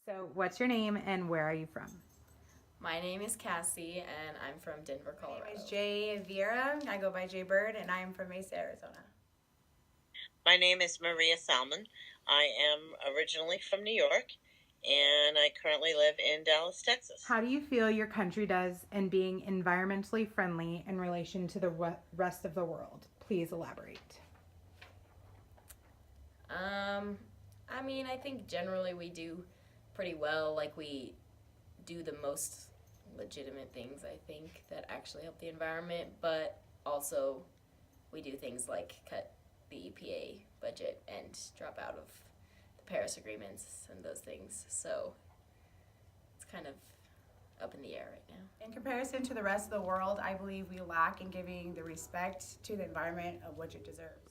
So, what's your name and where are you from? My name is Cassie, and I'm from Denver, Colorado. My name is Jay Vera. I go by Jay Bird, and I am from Mesa, Arizona. My name is Maria Salmon. I am originally from New York, and I currently live in Dallas, Texas. How do you feel your country does in being environmentally friendly in relation to the rest of the world? Please elaborate. I think generally we do pretty well. Like, we do the most legitimate things, I think, that actually help the environment, but also we do things like cut the EPA budget and drop out of the Paris agreements and those things. So it's kind of up in the air right now. In comparison to the rest of the world, I believe we lack in giving the respect to the environment of which it deserves.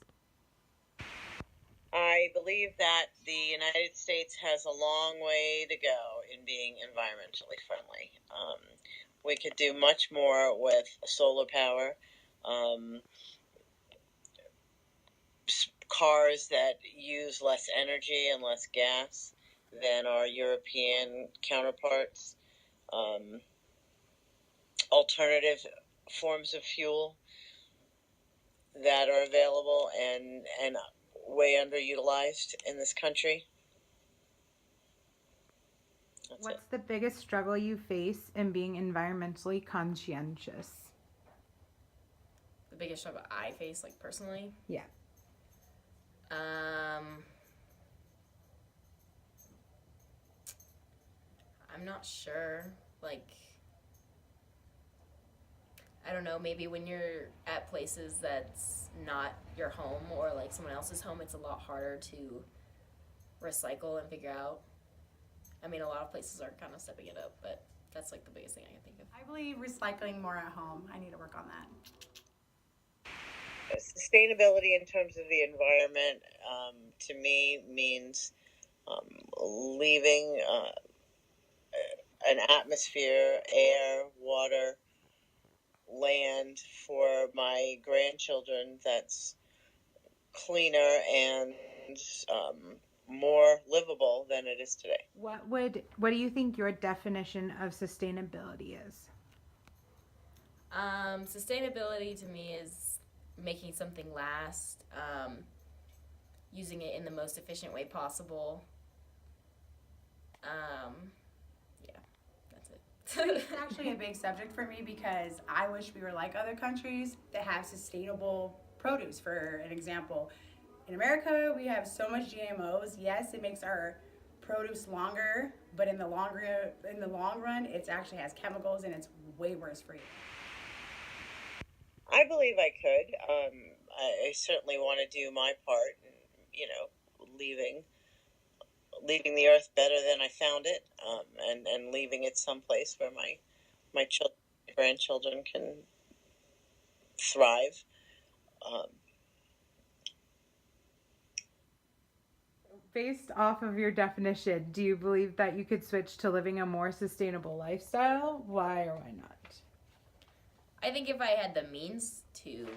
I believe that the United States has a long way to go in being environmentally friendly. We could do much more with solar power, cars that use less energy and less gas than our European counterparts, alternative forms of fuel that are available and way underutilized in this country. What's the biggest struggle you face in being environmentally conscientious? The biggest struggle I face, like, personally? Yeah. I'm not sure. Like, I don't know, maybe when you're at places that's not your home or like someone else's home, it's a lot harder to recycle and figure out. I mean, a lot of places are kind of stepping it up, but that's like the biggest thing I can think of. I believe recycling more at home. I need to work on that. Sustainability in terms of the environment, to me, means leaving an atmosphere, air, water, land for my grandchildren that's cleaner and more livable than it is today. What do you think your definition of sustainability is? Sustainability to me is making something last, using it in the most efficient way possible. Yeah, that's it. It's actually a big subject for me because I wish we were like other countries that have sustainable produce. For an example, in America, we have so much GMOs. Yes, it makes our produce longer, but in the long run, it actually has chemicals and it's way worse for you. I believe I could. I certainly want to do my part, leaving the earth better than I found it, and leaving it someplace where my children, grandchildren can thrive. Based off of your definition, do you believe that you could switch to living a more sustainable lifestyle? Why or why not? I think if I had the means to,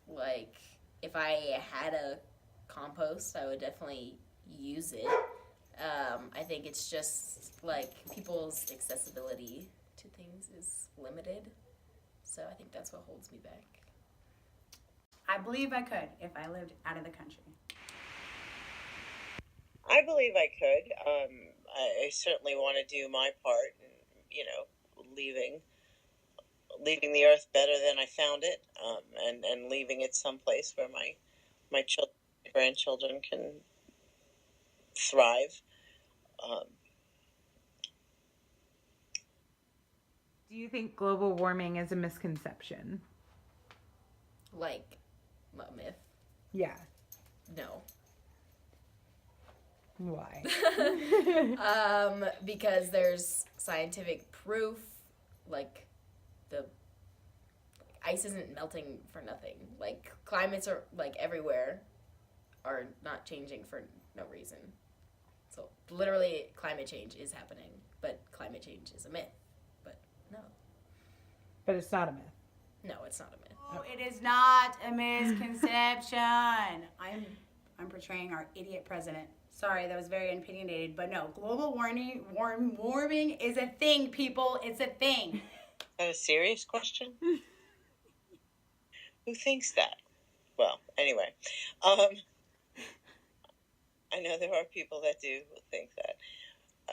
like, if I had a compost, I would definitely use it. I think it's just, like, people's accessibility to things is limited. So I think that's what holds me back. I believe I could if I lived out of the country. I believe I could. I certainly want to do my part, leaving the earth better than I found it, and leaving it someplace where my children, grandchildren can thrive. Do you think global warming is a misconception? Like, a myth? Yeah. No. Why? Because there's scientific proof, like, the ice isn't melting for nothing. Like, climates are, like, everywhere are not changing for no reason. So, literally, climate change is happening, but climate change is a myth. But no. But it's not a myth. No, it's not a myth. Oh, it is not a misconception. I'm I'm portraying our idiot president. Sorry, that was very opinionated, but no, global warming is a thing, people. It's a thing. Is that a serious question? Who thinks that? Well, anyway, I know there are people that do think that.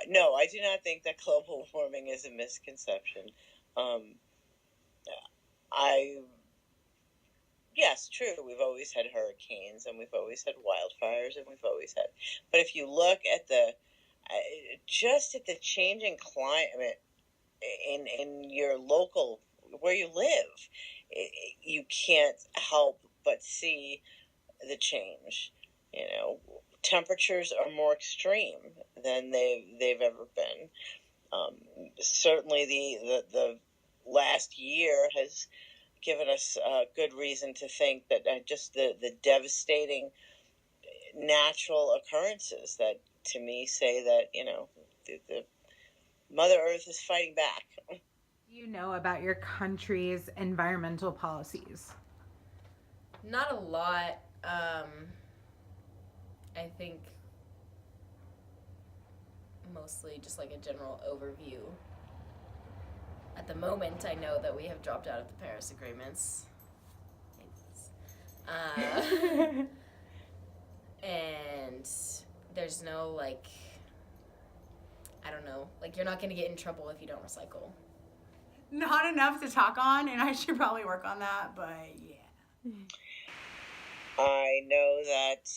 No, I do not think that global warming is a misconception. I Yes, true. We've always had hurricanes, and we've always had wildfires, and we've always had. But if you look at just at the changing climate in your local where you live, you can't help but see the change. You know, temperatures are more extreme than they've ever been. Certainly, the last year has given us good reason to think that just the devastating natural occurrences that, to me, say that, the Mother Earth is fighting back. Do you know about your country's environmental policies? Not a lot. I think mostly just like a general overview. At the moment, I know that we have dropped out of the Paris agreements. And there's no, like, I don't know, like, you're not going to get in trouble if you don't recycle. Not enough to talk on, and I should probably work on that, but yeah. I know that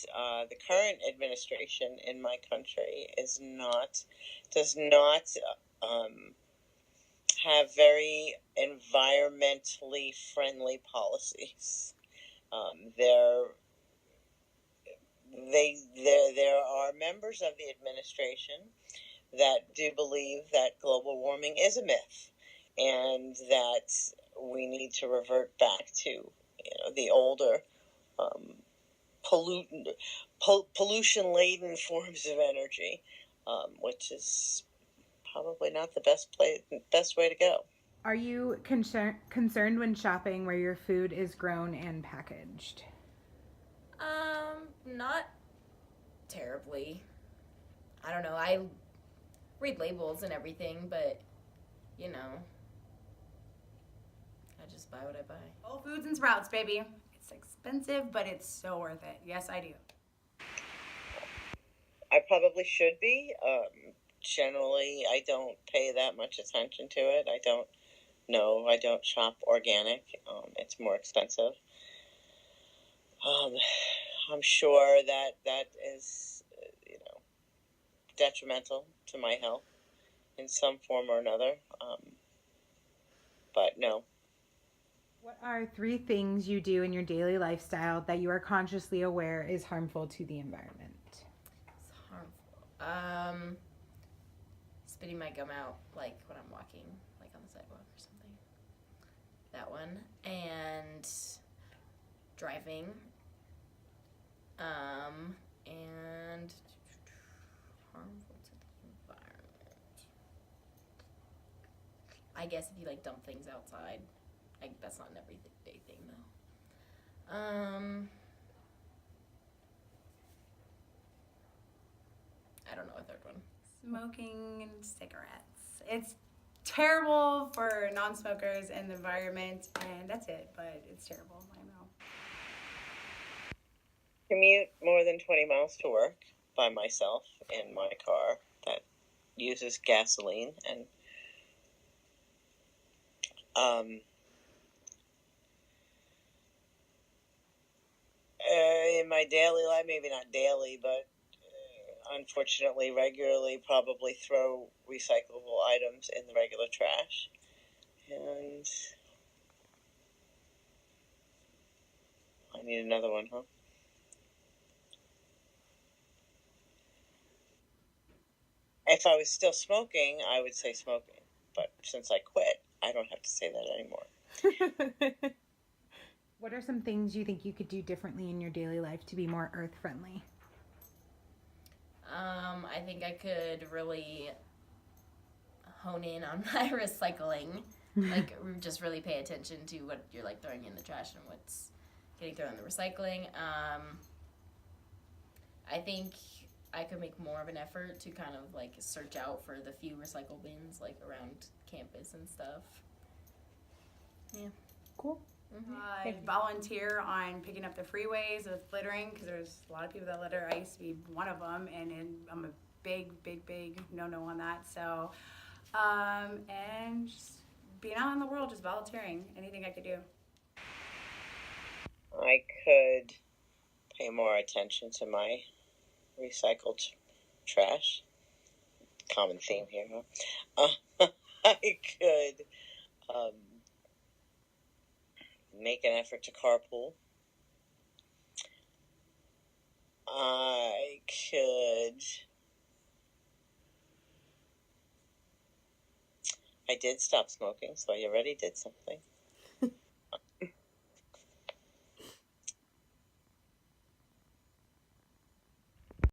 the current administration in my country does not have very environmentally friendly policies. There are members of the administration that do believe that global warming is a myth, and that we need to revert back to the older pollution-laden forms of energy, which is probably not the best way to go. Are you concerned when shopping where your food is grown and packaged? Not terribly. I don't know. I read labels and everything, but I just buy what I buy. Whole Foods and Sprouts, baby. It's expensive, but it's so worth it. Yes, I do. I probably should be. Generally, I don't pay that much attention to it. I don't shop organic. It's more expensive. I'm sure that is, detrimental to my health in some form or another. But no. What are 3 things you do in your daily lifestyle that you are consciously aware is harmful to the environment? It's harmful. Spitting my gum out, like when I'm walking, like on the sidewalk or something. That one. And driving. And harmful to the environment. I guess if you like dump things outside, that's not an everyday thing though. I don't know a third one. Smoking and cigarettes. It's terrible for non-smokers and the environment, and that's it, but it's terrible, I know. Commute more than 20 miles to work by myself in my car that uses gasoline, and in my daily life, maybe not daily, but unfortunately regularly, probably throw recyclable items in the regular trash. And I need another one, huh? If I was still smoking, I would say smoking. But since I quit, I don't have to say that anymore. What are some things you think you could do differently in your daily life to be more earth friendly? I think I could really hone in on my recycling. Like, just really pay attention to what you're, like, throwing in the trash and what's getting thrown in the recycling. I think I could make more of an effort to kind of like search out for the few recycle bins like around campus and stuff. Yeah. Cool. Volunteer on picking up the freeways with littering, because there's a lot of people that litter. I used to be one of them, and I'm a big no on that. So, and just being out in the world, just volunteering, anything I could do. I could pay more attention to my recycled trash. Common theme here, huh? I could make an effort to carpool. I could. I did stop smoking, so I already did something.